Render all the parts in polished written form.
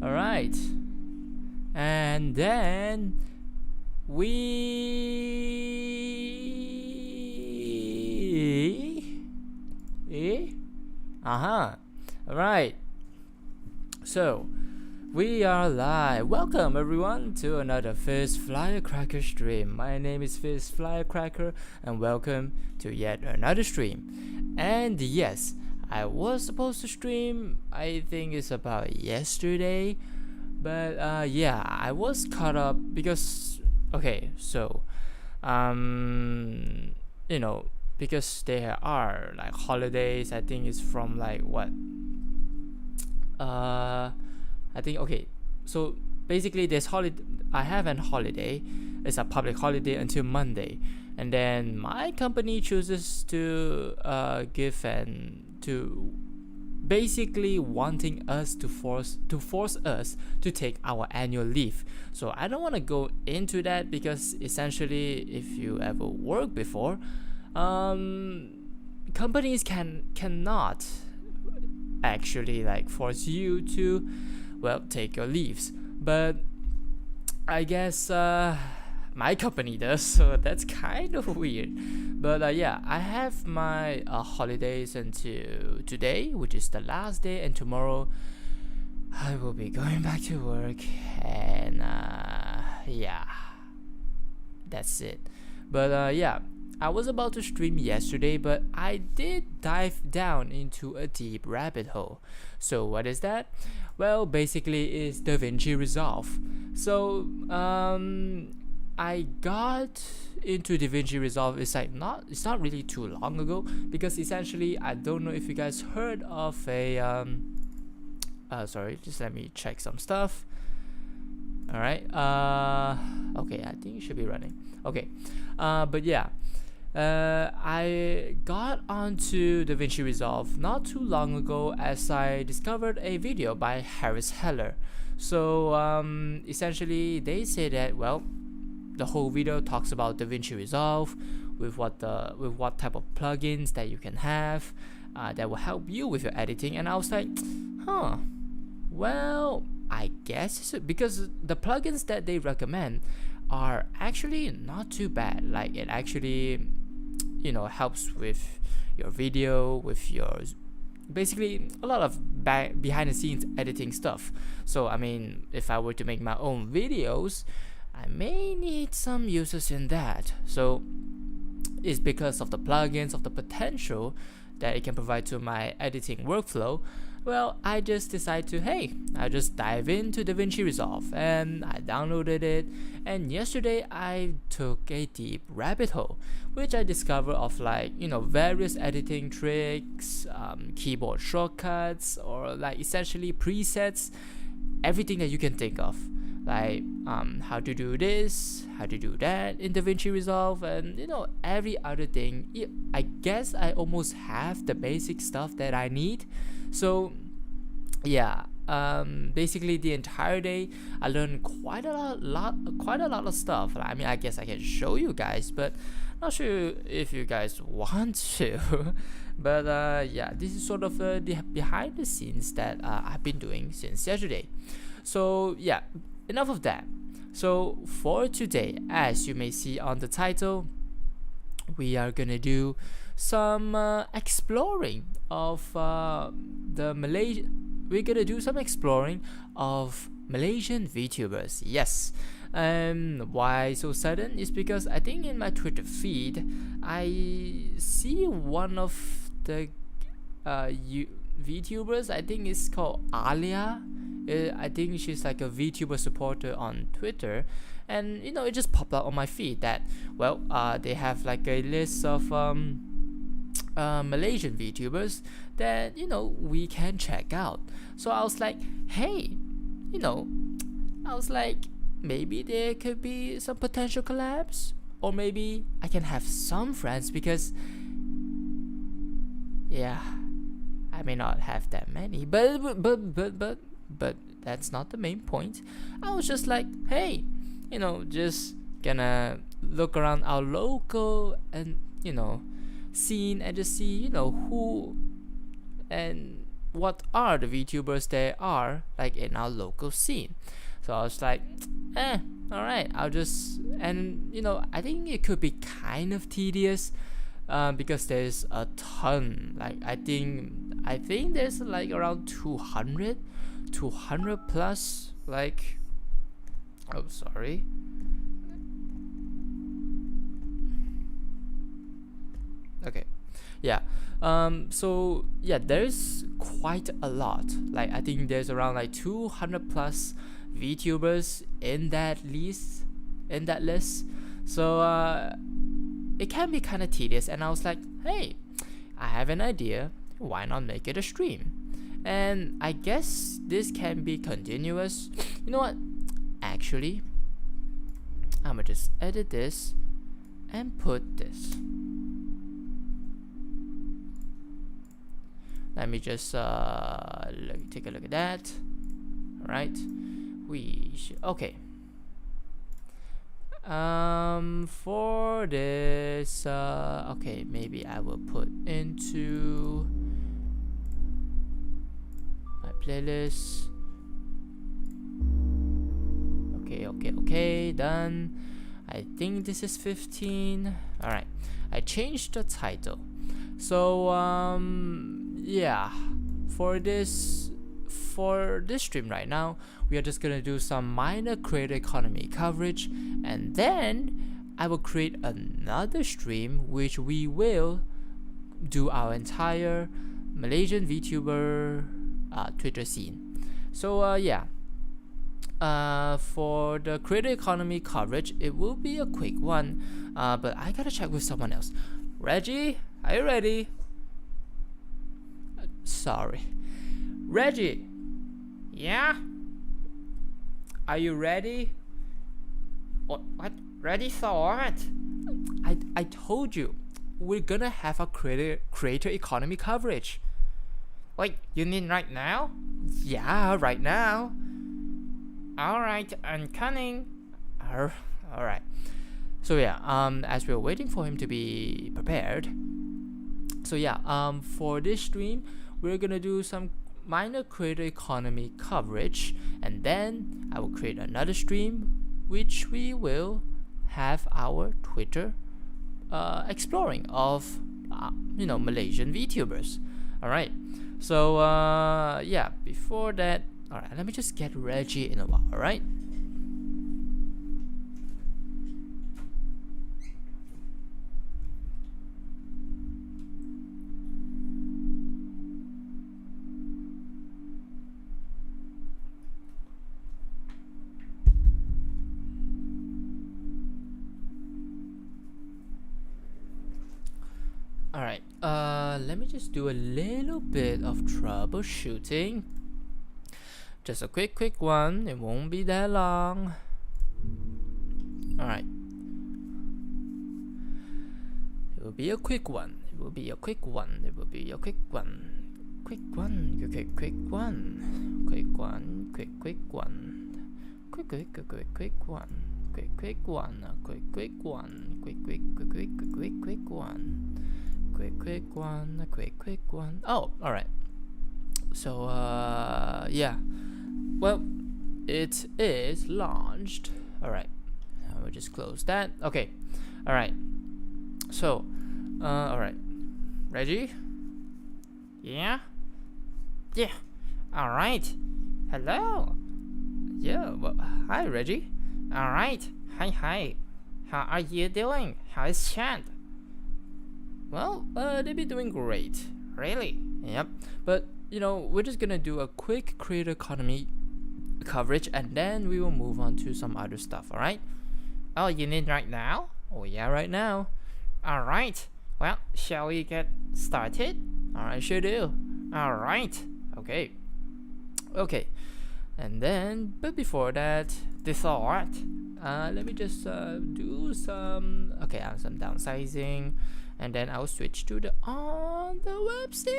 Alright. And then Alright. So we are live. Welcome everyone to another Fizz Flyrecracker stream. My name is Fizz Flyrecracker and welcome to yet another stream. And yes, I was supposed to stream, I think it's about yesterday, but yeah, I was caught up because because there are like holidays. I think it's from like what so basically there's holiday. I have an holiday. It's a public holiday until Monday, and then my company chooses to basically wanting us to force us to take our annual leave. So I don't want to go into that because essentially, if you ever worked before, companies cannot actually like force you to take your leaves, but I guess my company does, so that's kind of weird. But yeah, I have my holidays until today, which is the last day, and tomorrow I will be going back to work, and yeah, that's it. But yeah, I was about to stream yesterday, but I did dive down into a deep rabbit hole. So what is that? Well, basically it's DaVinci Resolve. So I got into DaVinci Resolve. It's not really too long ago, because essentially I don't know if you guys heard of a sorry, just let me check some stuff. Alright, okay, I think it should be running. Okay, but yeah, I got onto DaVinci Resolve not too long ago as I discovered a video by Harris Heller. So essentially they say that, well, the whole video talks about DaVinci Resolve with what type of plugins that you can have that will help you with your editing. And I was like, well, I guess because the plugins that they recommend are actually not too bad. Like, it actually helps with your video, with your basically a lot of behind the scenes editing stuff. So I mean, if I were to make my own videos, I may need some users in that. So it's because of the plugins, of the potential that it can provide to my editing workflow. Well, I just decided to, I just dive into DaVinci Resolve, and I downloaded it, and yesterday I took a deep rabbit hole, which I discovered of various editing tricks, keyboard shortcuts, or like essentially presets, everything that you can think of. Like how to do this, how to do that in DaVinci Resolve, and every other thing. I guess I almost have the basic stuff that I need. So yeah, basically the entire day I learned quite a lot of stuff. I mean, I guess I can show you guys, but not sure if you guys want to. But yeah, this is sort of the behind the scenes that I've been doing since yesterday. So yeah, enough of that. So for today, as you may see on the title, we are gonna do some exploring of we're gonna do some exploring of Malaysian VTubers. Yes. Why so sudden is because I think in my Twitter feed I see one of the VTubers. I think it's called Alia. I think she's like a VTuber supporter on Twitter, and it just popped up on my feed that, well, they have like a list of Malaysian VTubers that we can check out. So I was like, hey, maybe there could be some potential collabs, or maybe I can have some friends, because yeah, I may not have that many, but that's not the main point. I was just like, hey, just gonna look around our local and scene and just see who and what are the VTubers there are like in our local scene. So I was like, alright, I'll just, and you know, I think it could be kind of tedious because there's a ton. Like I think there's like around 200 plus, like, oh sorry, okay, yeah, so yeah, there's quite a lot. Like I think there's around like 200 plus VTubers in that list, so it can be kind of tedious, and I was like, hey, I have an idea, why not make it a stream? And I guess this can be continuous. You know what, actually I'm gonna just edit this and put this. Let me just take a look at that. All right, we should, okay. For this, okay, maybe I will put into my playlist. Okay, done. I think this is 15. All right, I changed the title. So yeah, for this stream right now, we are just gonna do some minor creator economy coverage, and then I will create another stream which we will do our entire Malaysian VTuber Twitter scene. So yeah, for the creator economy coverage, it will be a quick one, but I gotta check with someone else. Reggie, are you ready? Sorry, Reggie. Yeah? Are you ready? What? Ready for what? I told you, we're gonna have a creator economy coverage. Wait, you mean right now? Yeah, right now. Alright, I'm coming. Alright. So yeah, as we're waiting for him to be prepared. So yeah, for this stream, we're gonna do some minor creator economy coverage, and then I will create another stream which we will have our Twitter exploring of Malaysian VTubers. Alright, so yeah, before that, alright, let me just get Reggie in a while. Alright, alright, let me just do a little bit of troubleshooting. Just a quick one, it won't be that long. Alright, it will be a quick one. Quick one. Oh, alright. So yeah, well, it is launched. Alright, I will just close that. Okay, alright. So alright, Reggie? Yeah? Alright, hello. Yeah, well, hi Reggie. Alright, hi. How are you doing? How is Chad? Well, they've been doing great. Really? Yep. But we're just gonna do a quick creator economy coverage, and then we will move on to some other stuff. Alright? Oh, you need right now? Oh yeah, right now. Alright. Well, shall we get started? Alright, sure do. Alright. Okay. And then, but before that, let me just do some some downsizing, and then I'll switch to the on the website.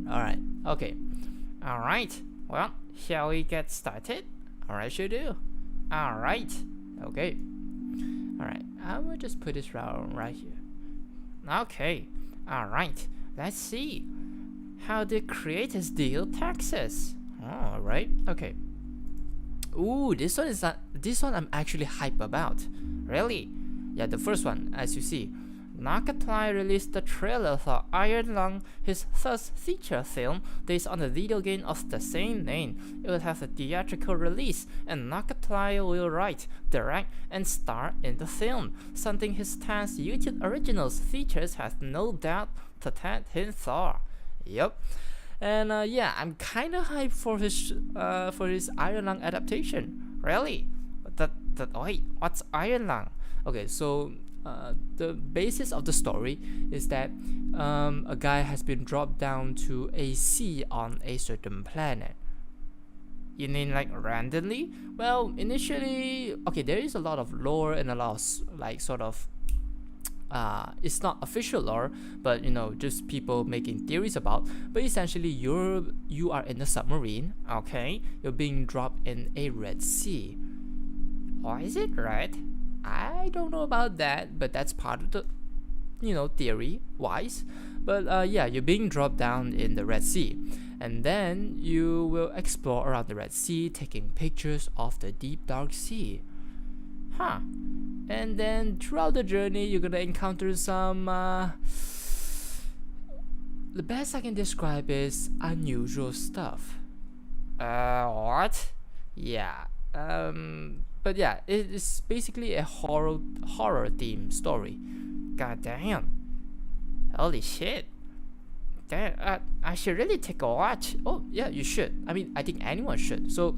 Alright, okay. Alright, well, shall we get started? Alright, sure do. Alright, okay. Alright, I will just put this right here. Okay, alright, let's see. How did creators deal taxes? Oh, right. Okay. Ooh, this one I'm actually hype about. Really? Yeah, the first one, as you see. Nakatly released the trailer for Iron Lung, his first feature film based on the video game of the same name. It will have a theatrical release, and Nakatly will write, direct, and star in the film, something his past YouTube originals features has no doubt protect him for. Yup. And yeah, I'm kinda hyped for his Iron Lung adaptation. Really? Wait, what's Iron Lung? Okay, so the basis of the story is that a guy has been dropped down to a sea on a certain planet. You mean like randomly? Well, initially, okay, there is a lot of lore and a lot of like sort of it's not official lore, but you know, just people making theories about. But essentially, you are in a submarine. Okay, you're being dropped in a Red Sea. Or is it red? I don't know about that, but that's part of the, you know, theory wise. But yeah, you're being dropped down in the Red Sea, and then you will explore around the Red Sea, taking pictures of the deep dark sea. Huh. And then throughout the journey, you're gonna encounter some the best I can describe is unusual stuff. What? Yeah. But yeah, it is basically a horror theme story. God damn. Holy shit. I should really take a watch. Oh yeah, you should. I mean, I think anyone should. So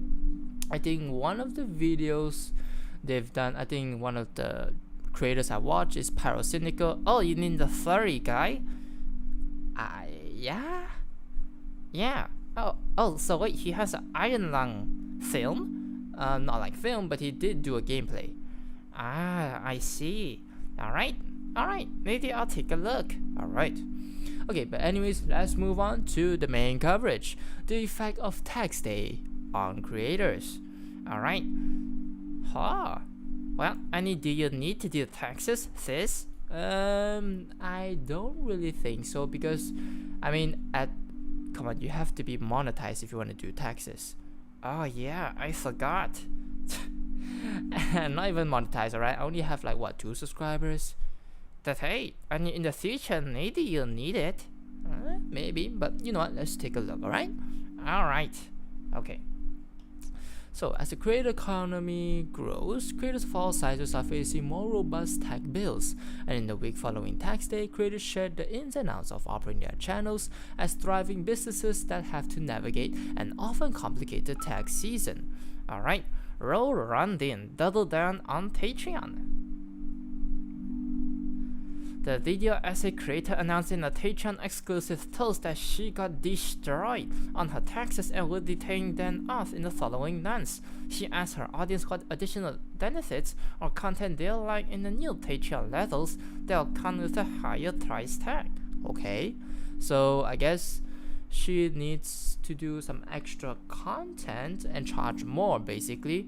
I think one of the videos they've done, I think one of the creators I watch is Pyrocynical. Oh, you mean the furry guy? Yeah. Oh, so wait, he has an Iron Lung film? Not like film, but he did do a gameplay. I see. Alright, maybe I'll take a look. Alright. Okay, but anyways, let's move on to the main coverage. The effect of tax day on creators. Alright. Well, do you need to do taxes, sis? I don't really think so, because I mean, come on, you have to be monetized if you want to do taxes. Oh yeah, I forgot. Not even monetized, alright? I only have like what, 2 subscribers? That hey, in the future maybe you'll need it. Maybe, but you know what, let's take a look, alright? Alright. Okay. So, as the creator economy grows, creators of all sizes are facing more robust tax bills, and in the week following tax day, creators shared the ins and outs of operating their channels as thriving businesses that have to navigate an often complicated tax season. Alright, roll Rondin, double down on Patreon. The video essay creator announced in a Patreon exclusive post that she got destroyed on her taxes and would be paying them off in the following months. She asked her audience what additional benefits or content they'll like in the new Patreon levels that'll come with a higher price tag. Okay, so I guess she needs to do some extra content and charge more, basically.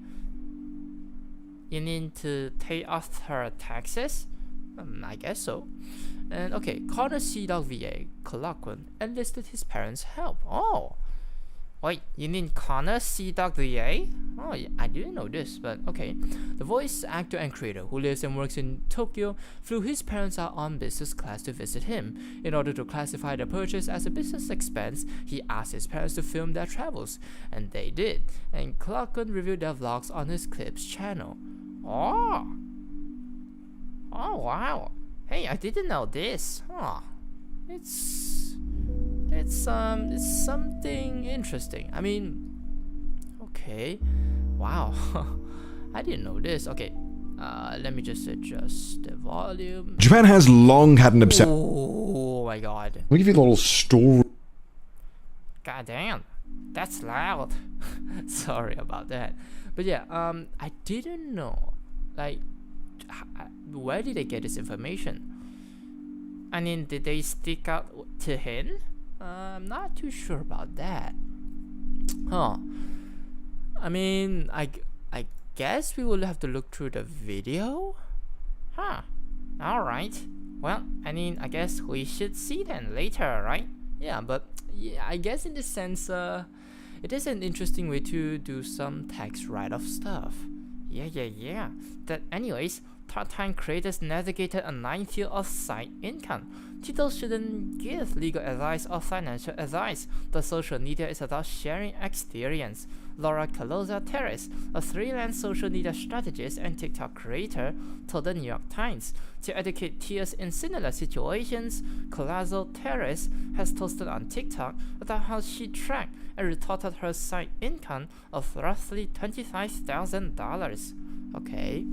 You need to pay off her taxes? I guess so. And okay, Connor Seadog VA, Colloquial, enlisted his parents' help. Oh, wait, you mean Connor Seadog VA? Oh, yeah, I didn't know this, but okay. The voice actor and creator, who lives and works in Tokyo, flew his parents out on business class to visit him. In order to classify the purchase as a business expense, he asked his parents to film their travels, and they did. And Colloquial reviewed their vlogs on his Clips channel. Oh wow! Hey, I didn't know this. It's something interesting. I mean, okay, wow. I didn't know this. Okay, let me just adjust the volume. Japan has long had an obsession. Oh my god! I'll give you a little story. God damn, that's loud. Sorry about that. But yeah, I didn't know, like, where did they get this information? I mean, did they stick out to him? I'm not too sure about that. I mean, I guess we will have to look through the video. Alright. Well, I mean, I guess we should see then later, right? Yeah, but yeah, I guess in this sense, it is an interesting way to do some tax write-off stuff. Yeah. That anyways, part-time creators navigated a minefield of side income. Titles shouldn't give legal advice or financial advice. The social media is about sharing experience. Laura Caloza Terrace, a freelance social media strategist and TikTok creator, told the New York Times. To educate peers in similar situations, Caloza Terrace has posted on TikTok about how she tracked and reported her side income of roughly $25,000. Okay.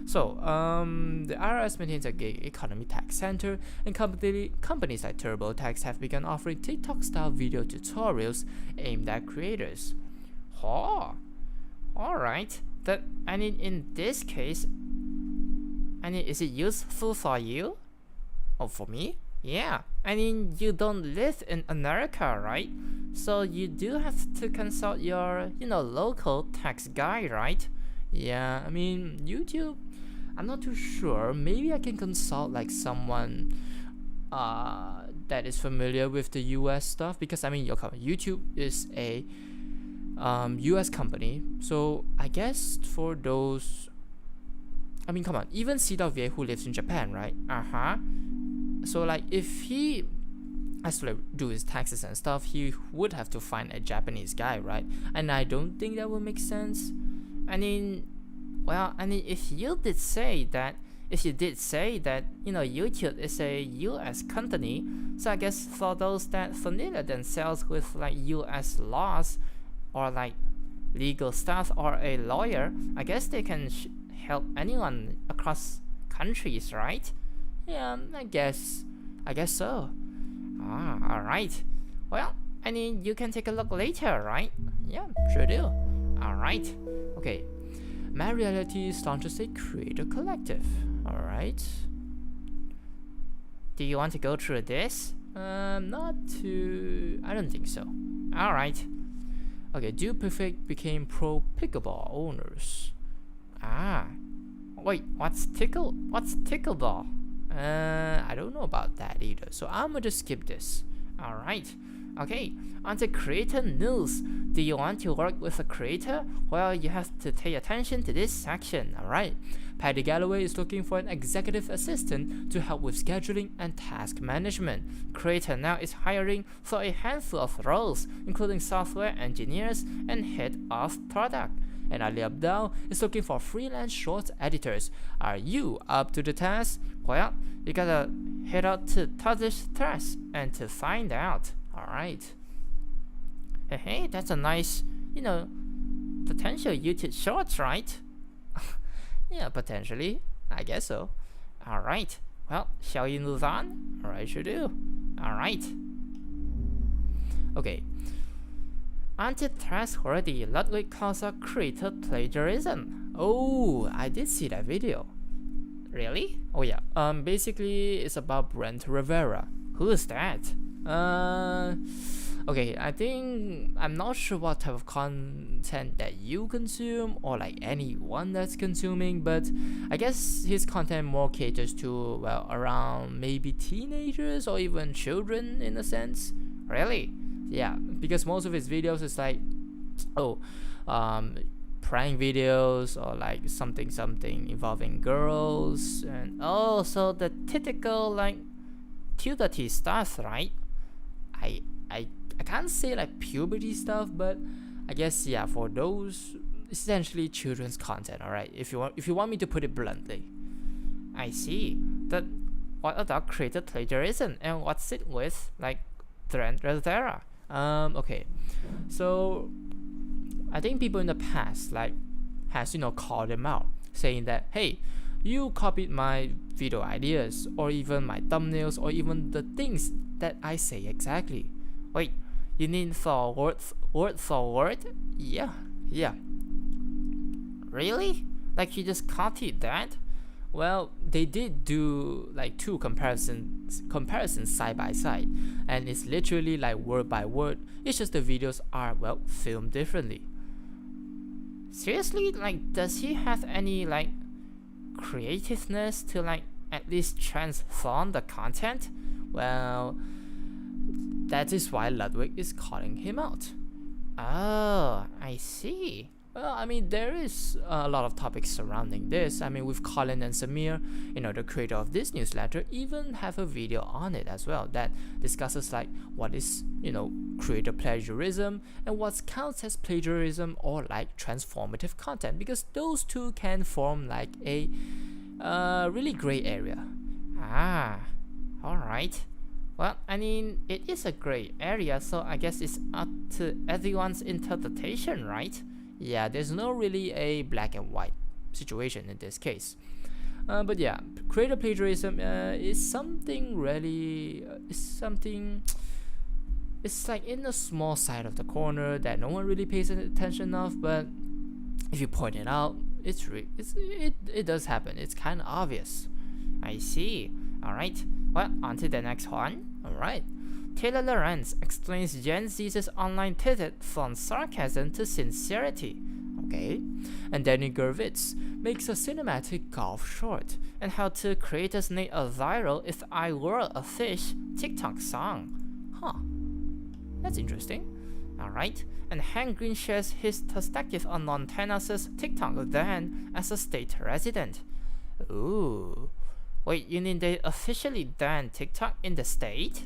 So, the IRS maintains a gig economy tax center, and companies like TurboTax have begun offering TikTok-style video tutorials aimed at creators. Oh, alright. In this case, is it useful for you? Oh, for me? Yeah. You don't live in America, right? So you do have to consult your, local tax guy, right? Yeah, YouTube, I'm not too sure. Maybe I can consult like someone that is familiar with the US stuff, because YouTube is a US company. So I guess for those, come on, even CWA who lives in Japan, right? So like if he has to like do his taxes and stuff, he would have to find a Japanese guy, right? And I don't think that would make sense. If you did say that, YouTube is a US company, so I guess for those that familiar themselves with like US laws or like legal stuff or a lawyer, I guess they can help anyone across countries, right? Yeah, I guess so. Alright. Well, you can take a look later, right? Yeah, sure do. Alright. Okay. My Reality launches a creator collective. Alright. Do you want to go through this? Not too... I don't think so. Alright. Okay, Do Perfect became pro pickleball owners. Wait, what's pickleball? I don't know about that either, so I'm gonna just skip this. Alright. Okay, on to creator news. Do you want to work with a creator? Well, you have to pay attention to this section, alright? Patty Galloway is looking for an executive assistant to help with scheduling and task management. Creator Now is hiring for a handful of roles, including software engineers and head of product. And Ali Abdal is looking for freelance short editors. Are you up to the task? Well, you gotta head out to Publish Threads and to find out. Alright. Hey, that's a nice, potential YouTube shorts, right? Yeah, potentially. I guess so. Alright. Well, shall we move on? Alright, sure do. Alright. Okay. Anti-trustworthy, Ludwig calls out creator plagiarism. Oh, I did see that video. Really? Oh yeah. Basically, it's about Brent Rivera. Who is that? Okay, I'm not sure what type of content that you consume or like anyone that's consuming, but I guess his content more caters to, well, around maybe teenagers or even children in a sense. Really? Yeah, because most of his videos is like, prank videos or like something involving girls, and also the typical like puberty stuff, right? I can't say like puberty stuff, but I guess yeah, for those essentially children's content. All right, if you want me to put it bluntly. I see. That what about creator plagiarism and what's it with like Brent Rivera? Okay, so I think people in the past like has called him out, saying that hey, you copied my video ideas or even my thumbnails or even the things that I say exactly. Wait, you mean for word for word? Yeah. Really? Like you just copied that? Well, they did do like two comparisons side by side, and it's literally like word by word. It's just the videos are, well, filmed differently. Seriously, like, does he have any like creativeness to like at least transform the content? Well, that is why Ludwig is calling him out. Oh, I see. Well, I mean, there is a lot of topics surrounding this. I mean, with Colin and Samir, the creator of this newsletter, even have a video on it as well that discusses like what is, creator plagiarism and what counts as plagiarism or like transformative content, because those two can form like a really gray area. Alright. Well, I mean, it is a gray area, so I guess it's up to everyone's interpretation, right? Yeah, there's no really a black and white situation in this case. But yeah, creator plagiarism is something really, it's like in the small side of the corner that no one really pays attention of, but if you point it out, it does happen. It's kind of obvious. I see. Alright, well, on to the next one. Alright. Taylor Lorenz explains Gen Z's online pivot from sarcasm to sincerity. Okay. And Danny Gervitz makes a cinematic golf short, and how two creators made a viral "If I Were a Fish" TikTok song. Huh. That's interesting. Alright. And Hank Green shares his perspective on Montana's TikTok ban as a state resident. Ooh. Wait, you mean they officially banned TikTok in the state?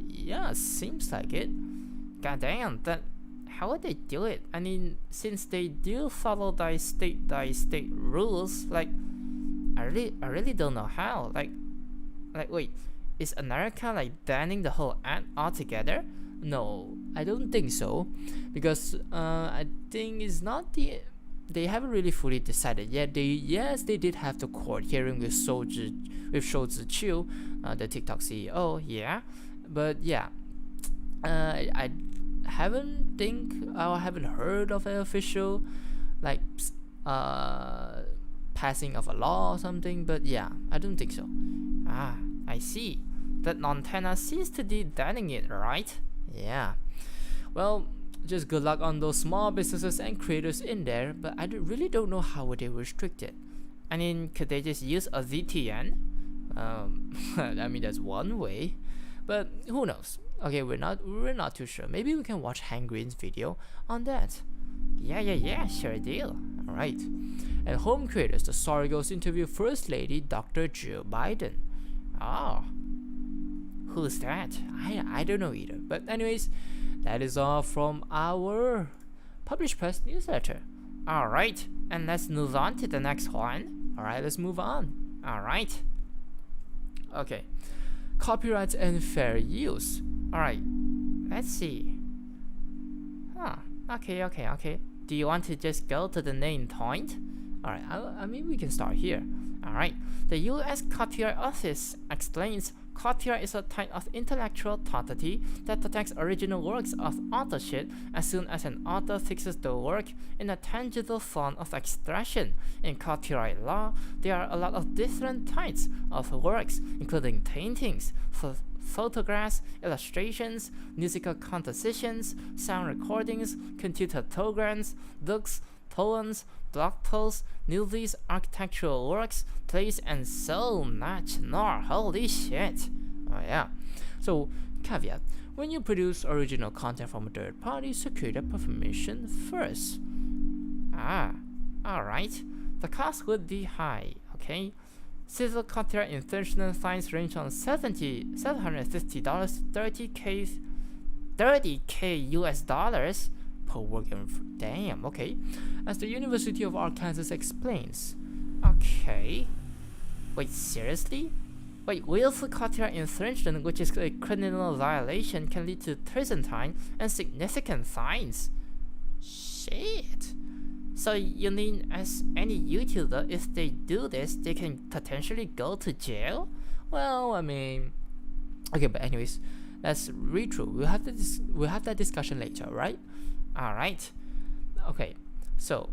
Yeah, seems like it. God damn, how would they do it? I mean, since they do follow the state rules, like, I really don't know how. Like, wait, is America like banning the whole ad altogether? No, I don't think so, because I think it's not they haven't really fully decided yet. They did have the court hearing with Shou Ziqiu, the TikTok CEO, yeah. But yeah, I haven't heard of an official like passing of a law or something. But yeah, I don't think so. I see. That Montana seems to be banning it, right? Yeah. Well, just good luck on those small businesses and creators in there. But I really don't know how would they restrict it. I mean, could they just use a VPN? I mean, that's one way. But who knows? Okay, we're not too sure. Maybe we can watch Hank Green's video on that. Yeah, sure deal. Alright. And Home Creators, the Sorry Girls interview First Lady Dr. Jill Biden. Oh, who's that? I don't know either. But anyways, that is all from our Published Press newsletter. Alright, and let's move on to the next one. Alright, let's move on. Alright. Okay. Copyright and fair use. Alright, let's see. Okay. Do you want to just go to the main point? Alright, I mean, we can start here. Alright, the US Copyright Office explains copyright is a type of intellectual property that protects original works of authorship as soon as an author fixes the work in a tangible form of expression. In copyright law, there are a lot of different types of works, including paintings, photographs, illustrations, musical compositions, sound recordings, computer programs, books, poems, blog posts, movies, architectural works, plays, and so much more. Holy shit. Oh yeah. So, caveat. When you produce original content from a third party, secure the permission first. Alright. The cost would be high, okay? Civil copyright infringement fines range from $750 to $30K US dollars per work. Damn, okay. As the University of Arkansas explains. Okay. Wait, seriously? Wait, willful copyright infringement, which is a criminal violation, can lead to prison time and significant fines. Shit. So you mean as any YouTuber, if they do this, they can potentially go to jail? Well, I mean, okay, but anyways, let's read through. We'll have that discussion later, right? Alright. Okay, so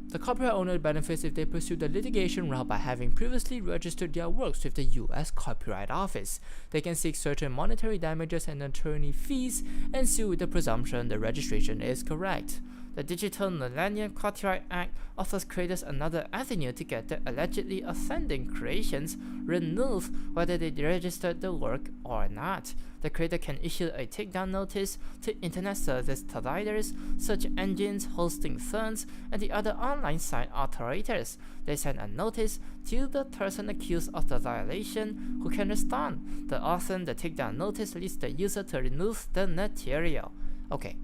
the copyright owner benefits if they pursue the litigation route by having previously registered their works with the US Copyright Office. They can seek certain monetary damages and attorney fees and sue with the presumption the registration is correct. The Digital Millennium Copyright Act offers creators another avenue to get their allegedly offending creations removed whether they registered the work or not. The creator can issue a takedown notice to internet service providers, search engines, hosting firms, and the other online site operators. They send a notice to the person accused of the violation, who can respond. The often the takedown notice leads the user to remove the material. Okay,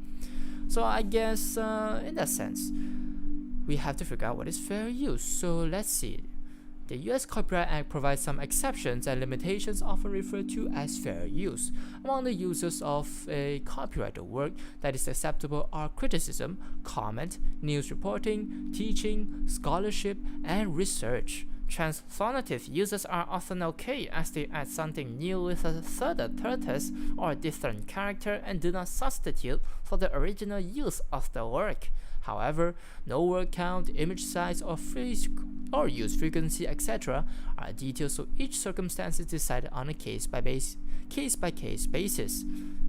so I guess in that sense, we have to figure out what is fair use. So let's see. The US Copyright Act provides some exceptions and limitations often referred to as fair use. Among the uses of a copyrighted work that is acceptable are criticism, comment, news reporting, teaching, scholarship, and research. Transformative uses are often okay as they add something new with a further purpose or a different character and do not substitute for the original use of the work. However, no word count, image size, or use frequency, etc. are detailed, so each circumstance is decided on a case-by-case basis.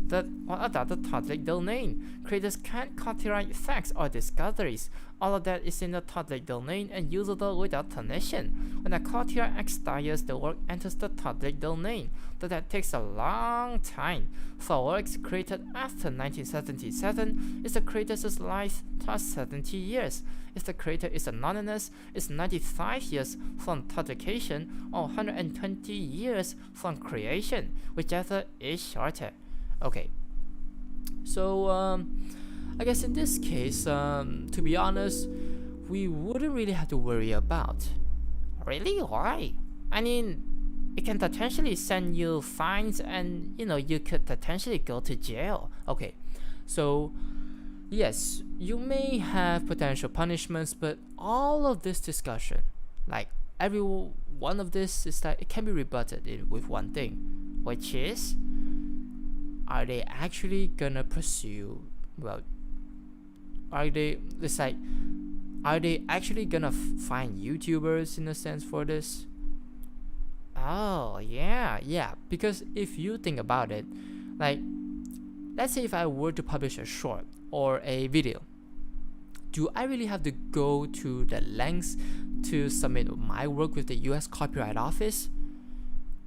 What about the public domain? Creators can't copyright facts or discoveries. All of that is in the public domain and usable without permission. When a copyright expires, the work enters the public domain, but that takes a long time. For works created after 1977, it's the creator's life plus 70 years. If the creator is anonymous, it's 95 years from publication or 120 years from creation, whichever is shorter. Okay, so I guess in this case, to be honest, we wouldn't really have to worry about. Really? Why? I mean, it can potentially send you fines and you could potentially go to jail. Okay, so yes, you may have potential punishments, but all of this discussion, like every one of this, is that it can be rebutted with one thing, which is, are they actually gonna pursue, are they actually gonna find YouTubers in a sense for this? Oh yeah, because if you think about it, like, let's say if I were to publish a short or a video, do I really have to go to the lengths to submit my work with the US Copyright Office?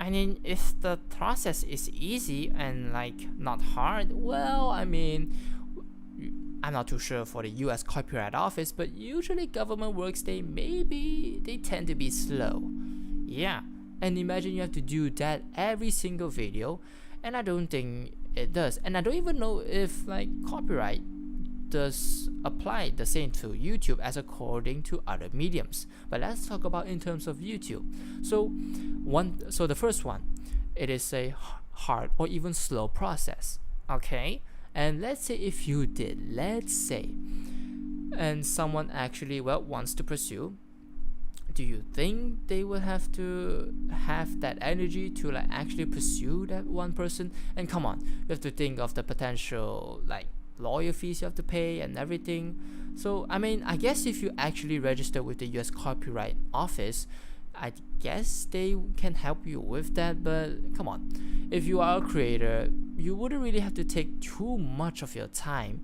I mean, if the process is easy and not hard, well, I mean, I'm not too sure for the US Copyright Office, but usually government works, they tend to be slow. Yeah, and imagine you have to do that every single video, and I don't think it does. And I don't even know if copyright does apply the same to YouTube as according to other mediums. But let's talk about in terms of YouTube. So the first one, it is a hard or even slow process. Okay, and let's say if you did, and someone actually wants to pursue, do you think they will have to have that energy to actually pursue that one person? And come on, you have to think of the potential lawyer fees you have to pay and everything. So I mean, I guess if you actually register with the US Copyright Office, I guess they can help you with that. But come on, if you are a creator, you wouldn't really have to take too much of your time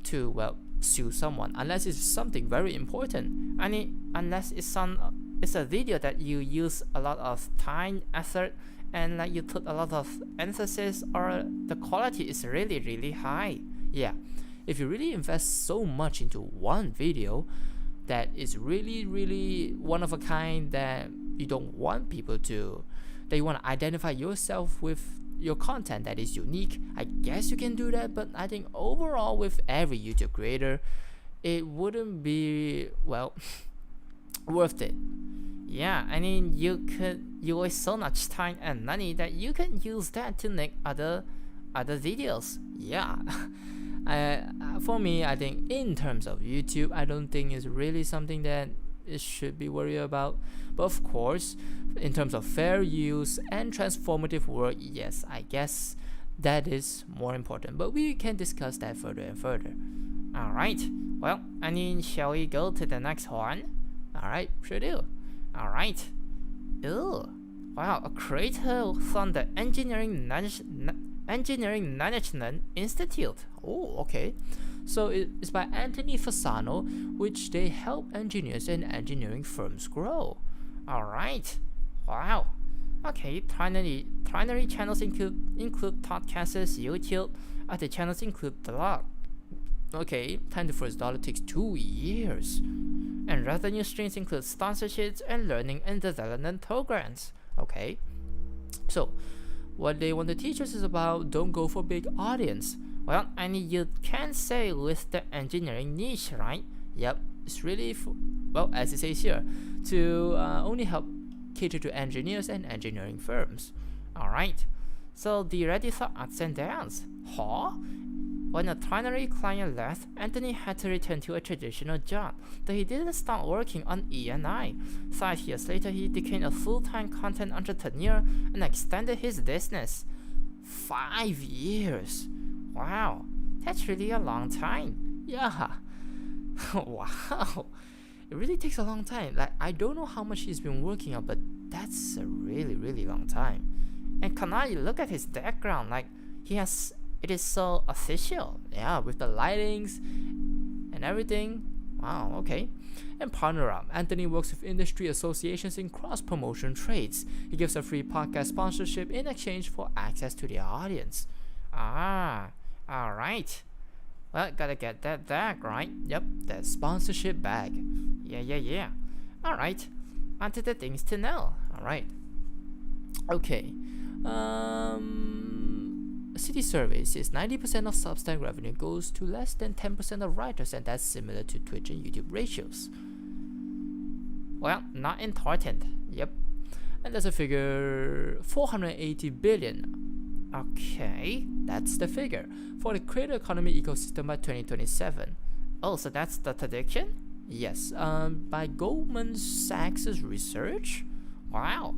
to sue someone, unless it's something very important. I mean, unless it's a video that you use a lot of time, effort, and you put a lot of emphasis, or the quality is really, really high. Yeah, if you really invest so much into one video that is really, really one of a kind, that you don't want people to, that you want to identify yourself with your content that is unique, I guess you can do that. But I think overall, with every YouTube creator, it wouldn't be worth it. Yeah, I mean, you waste so much time and money that you can use that to make other videos. Yeah. For me, I think in terms of YouTube, I don't think it's really something that it should be worried about. But of course, in terms of fair use and transformative work, yes, I guess that is more important. But we can discuss that further and further. Alright, well, I mean, shall we go to the next one? Alright, sure do. Alright. Ew. Wow, a creator from the Engineering Management Institute. Oh, okay. So it's by Anthony Fasano, which they help engineers and engineering firms grow. Alright. Wow. Okay, primary channels include podcasters, YouTube. Other channels include the blog. Okay, time to first dollar takes 2 years. And revenue streams include sponsorships and learning and development programs. Okay. So what they want to teach us is about don't go for big audience. Well, I mean, you can say with the engineering niche, right? Yep, it's really well, as it says here, to only help cater to engineers and engineering firms. Alright, so the ready for ups and downs. Huh? When a primary client left, Anthony had to return to a traditional job, though he didn't stop working on E&I. 5 years later, he became a full-time content entrepreneur and extended his business. 5 years? Wow, that's really a long time. Yeah. Wow. It really takes a long time. Like, I don't know how much he's been working on, but that's a really, really long time. And can I look at his background? Like, it is so official. Yeah, with the lightings and everything. Wow, okay. And partner up. Anthony works with industry associations in cross-promotion trades. He gives a free podcast sponsorship in exchange for access to the audience. Ah, alright. Well, gotta get that back, right? Yep, that sponsorship bag. Yeah. Alright, onto the things to know. Alright. Okay. City survey says 90% of Substack revenue goes to less than 10% of writers, and that's similar to Twitch and YouTube ratios. Well, not important. Yep. And there's a figure 480 billion. Okay, that's the figure for the creator economy ecosystem by 2027. Oh, so that's the prediction? Yes. By Goldman Sachs' research. Wow.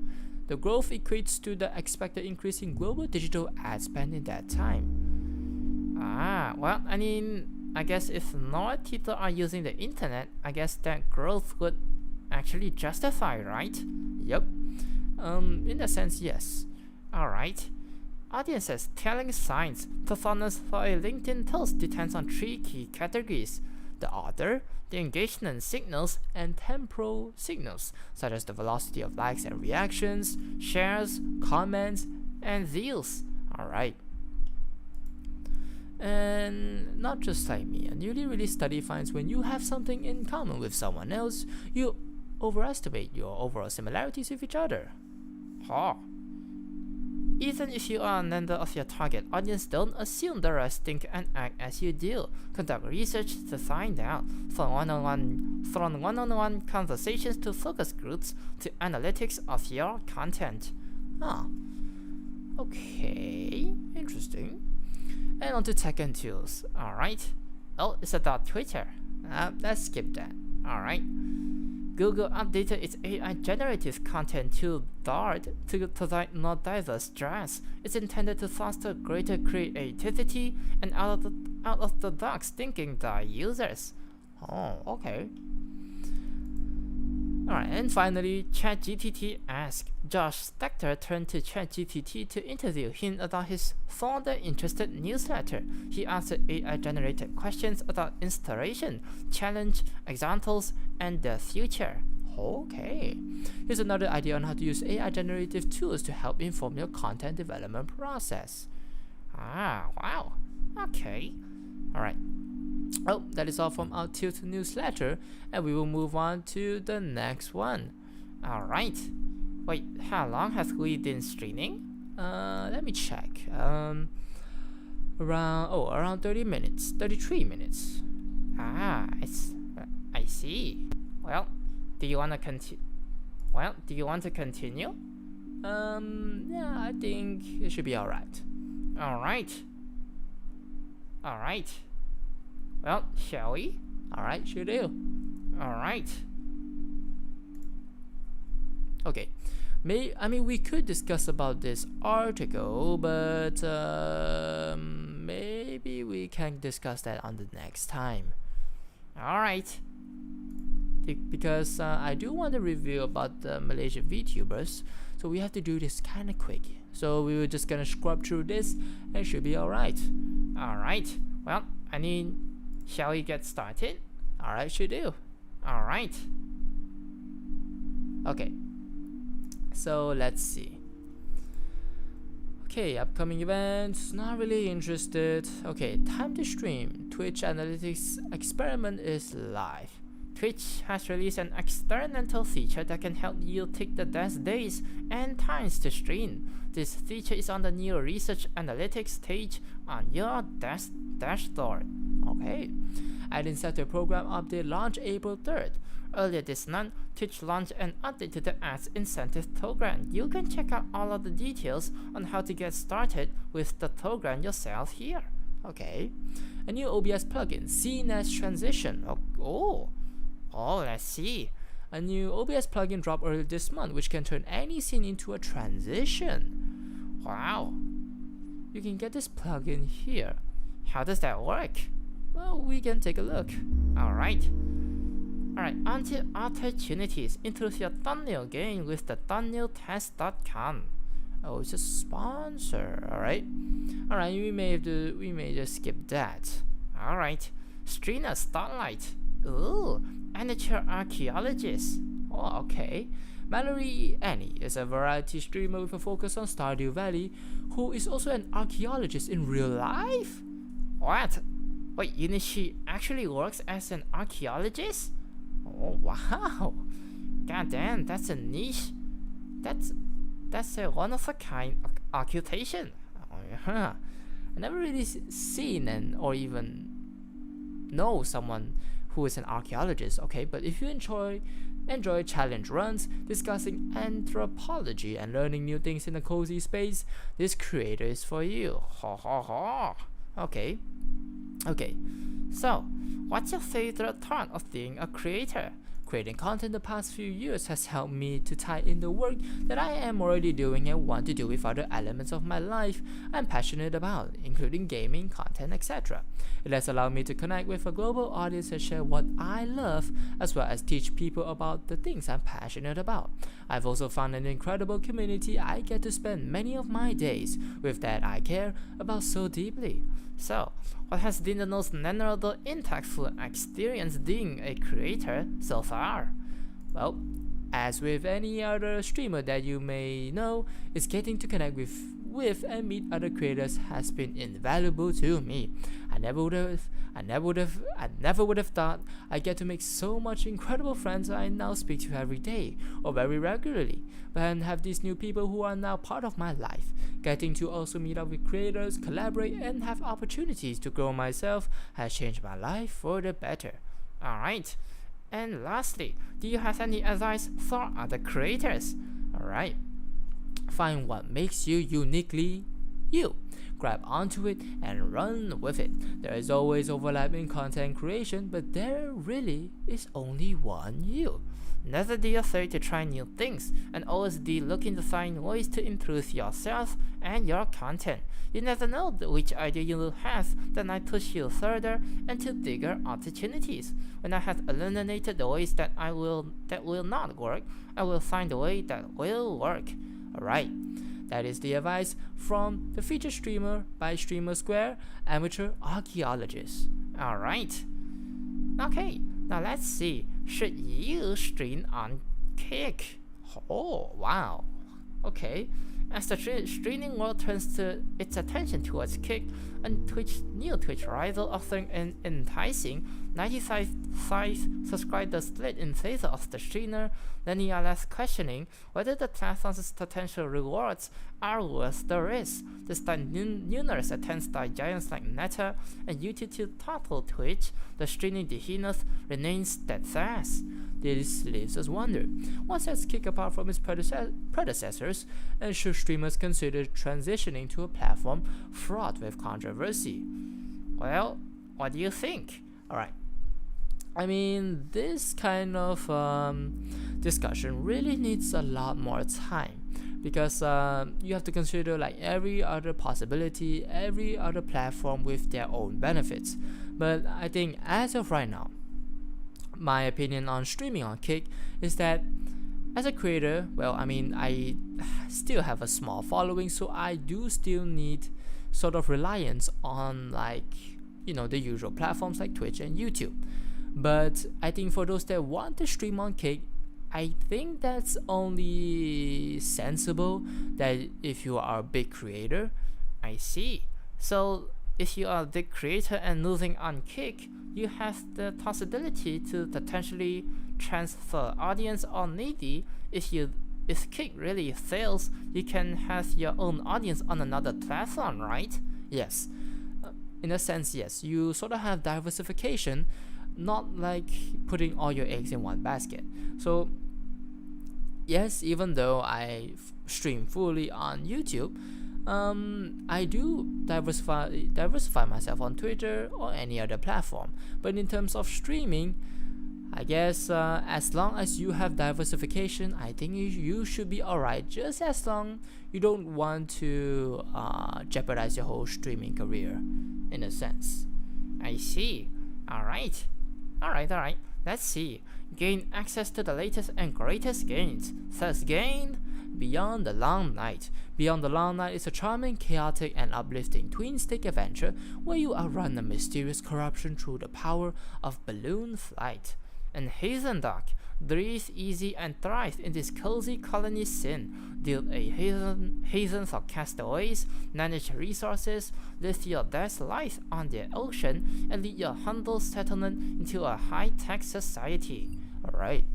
The growth equates to the expected increase in global digital ad spend in that time. Ah, well, I mean, I guess if more people are using the internet, I guess that growth would actually justify, right? Yep. In a sense, yes. Alright. Audiences telling signs. Performance for a LinkedIn post depends on 3 key categories: the author, the engagement signals, and temporal signals, such as the velocity of likes and reactions, shares, comments, and views. Alright. And not just like me, a newly released study finds when you have something in common with someone else, you overestimate your overall similarities with each other. Huh. Even if you are a member of your target audience, don't assume the rest think and act as you do. Conduct research to find out. From one-on-one conversations to focus groups to analytics of your content. Ah, okay, interesting. And on to tech and tools. Alright. Oh, it's about Twitter. Let's skip that. Alright. Google updated its AI generative content tool Dart to provide more diverse drafts. It's intended to foster greater creativity and out-of-the-box thinking by users. Oh, okay. Alright, and finally, ChatGPT asked. Josh Spector turned to ChatGPT to interview him about his founder-interested newsletter. He answered AI-generated questions about inspiration, challenge, examples, and the future. Okay. Here's another idea on how to use AI-generative tools to help inform your content development process. Ah, wow. Okay. Alright. Oh, that is all from our Tilt newsletter, and we will move on to the next one. Alright. Wait, how long have we been streaming? Let me check. Around 30 minutes, 33 minutes. Ah, I see. Well, do you want to continue? Yeah, I think it should be alright. Alright. Well, shall we? Alright, sure do. Alright. Okay. We could discuss about this article, but maybe we can discuss that on the next time. Alright. Because I do want to review about the Malaysian VTubers, so we have to do this kind of quick. So we were just gonna scrub through this and it should be alright. Alright. Well, shall we get started? Alright, should do. Alright. Okay. So let's see. Okay, upcoming events, not really interested. Okay, time to stream. Twitch analytics experiment is live. Twitch has released an experimental feature that can help you pick the best days and times to stream. This feature is on the new research analytics page on your dashboard. Okay. Adding set to program update launch April 3rd. Earlier this month, Twitch launched an update to the ads incentive program. You can check out all of the details on how to get started with the program yourself here. Okay. A new OBS plugin, scene as transition. Oh, let's see. A new OBS plugin dropped earlier this month, which can turn any scene into a transition. Wow. You can get this plugin here. How does that work? Well, we can take a look. Alright, until opportunities. Improve your thumbnail game with the thumbnailtest.com. Oh, it's a sponsor. Alright, we may just skip that. Alright, streamer spotlight. Ooh, amateur archaeologist. Oh, okay. Mallory Annie is a variety streamer with a focus on Stardew Valley, who is also an archaeologist in real life. What? Wait, you know she actually works as an archaeologist? Oh wow! God damn, that's a niche. That's a one-of-a-kind occupation. Oh, yeah. I never really seen or even know someone who is an archaeologist. Okay, but if you enjoy challenge runs, discussing anthropology and learning new things in a cozy space, this creator is for you. Ha ha ha. Okay. So, what's your favorite part of being a creator? Creating content the past few years has helped me to tie in the work that I am already doing and want to do with other elements of my life I'm passionate about, including gaming, content, etc. It has allowed me to connect with a global audience and share what I love, as well as teach people about the things I'm passionate about. I've also found an incredible community I get to spend many of my days with that I care about so deeply. So, what has been the most memorable, impactful experience being a creator so far? Well, as with any other streamer that you may know, is getting to connect with and meet other creators has been invaluable to me. I never would have thought I'd get to make so much incredible friends I now speak to every day or very regularly, but and have these new people who are now part of my life. Getting to also meet up with creators, collaborate, and have opportunities to grow myself has changed my life for the better. Alright, and lastly, do you have any advice for other creators? Alright, find what makes you uniquely you. Grab onto it and run with it. There is always overlap in content creation, but there really is only one you. Never be afraid to try new things, and always be looking to find ways to improve yourself and your content. You never know which idea you will have that might push you further into bigger opportunities. When I have eliminated the ways that will not work, I will find a way that will work. Alright, that is the advice from the featured streamer by Streamer Square, amateur archaeologist. Alright. Okay, now let's see. Should you stream on Kick? Oh, wow. Okay. As the streaming world turns its attention towards Kick, a new Twitch rival offering an enticing 95.5 subscriber split in favor of the streamer, many are left questioning whether the platform's potential rewards are worth the risk. Despite numerous attempts by giants like Meta and YouTube to topple Twitch, the streaming behemoth remains steadfast. This leaves us wonder, what sets Kick apart from its predecessors, and should streamers consider transitioning to a platform fraught with controversy? Well, what do you think? Alright, I mean, this kind of discussion really needs a lot more time, because you have to consider like every other possibility, every other platform with their own benefits. But I think as of right now, my opinion on streaming on Kick is that as a creator, well, I mean, I still have a small following, so I do still need sort of reliance on like the usual platforms like Twitch and YouTube. But I think for those that want to stream on Kick, I think that's only sensible that if you are a big creator. I see. So if you are a big creator and moving on Kick, you have the possibility to potentially transfer audience on Needy. If Kick really fails, you can have your own audience on another platform, right? Yes. In a sense, yes. You sort of have diversification, not like putting all your eggs in one basket. So yes, even though I stream fully on YouTube, I do diversify myself on Twitter or any other platform. But in terms of streaming, I guess as long as you have diversification, I think you should be alright, just as long you don't want to jeopardize your whole streaming career, in a sense. I see. Alright. Let's see. Gain access to the latest and greatest gains. Thus gained Beyond the Long Night. Beyond the Long Night is a charming, chaotic, and uplifting twin-stick adventure where you outrun a mysterious corruption through the power of balloon flight. And Hazendock, breathe easy and thrive in this cozy colony scene. Deal a hazens of castaways, manage resources, live your best life on the ocean, and lead your humble settlement into a high-tech society. Alright.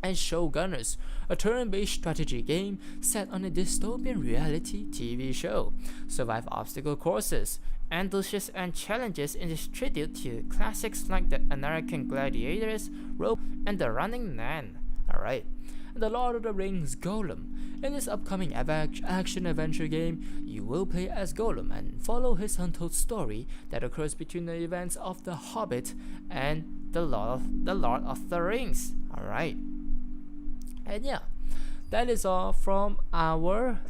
And Showgunners, a turn-based strategy game set on a dystopian reality TV show. Survive obstacle courses, ambushes, and challenges in this tribute to classics like the American Gladiators, Rope, and the Running Man. Alright. The Lord of the Rings Golem. In this upcoming action-adventure game, you will play as Golem and follow his untold story that occurs between the events of The Hobbit and the Lord of the Rings. Alright. And yeah, that is all from our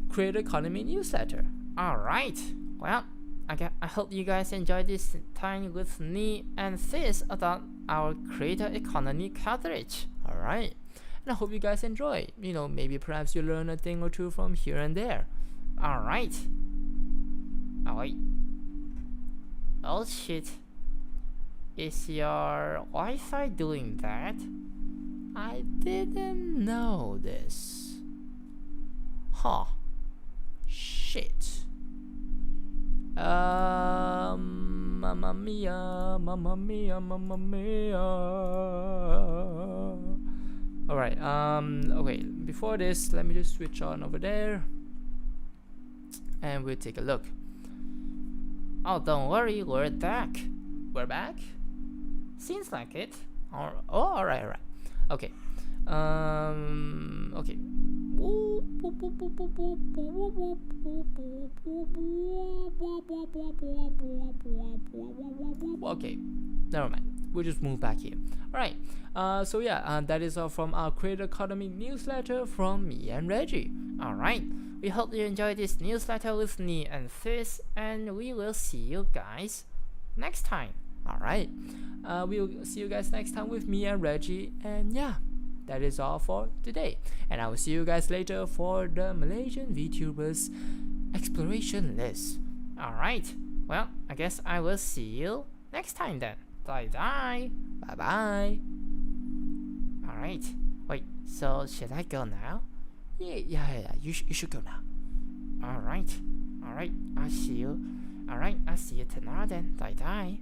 Creator Economy newsletter. Alright, well, I hope you guys enjoyed this time with me and Fizz about our Creator Economy coverage. Alright, and I hope you guys enjoy. Maybe perhaps you learn a thing or two from here and there. Alright. Oh shit. Is your Wi-Fi doing that? I didn't know this. Huh. Shit. Mamma mia, mamma mia, mamma mia. Alright, okay, before this, let me just switch on over there. And we'll take a look. Oh, don't worry, we're back. We're back? Seems like it. Alright. Okay. Okay. Okay. Never mind. We'll just move back here. Alright. So yeah, that is all from our Creator Economy newsletter from me and Reggie. Alright. We hope you enjoyed this newsletter with me and Fizz, and we will see you guys next time. Alright. We'll see you guys next time with me and Reggie, and yeah, that is all for today. And I will see you guys later for the Malaysian VTubers exploration list. Alright, well, I guess I will see you next time then. Bye bye. Alright, wait, so should I go now? Yeah, you should go now. Alright, I'll see you. Alright, I'll see you tomorrow then. Bye.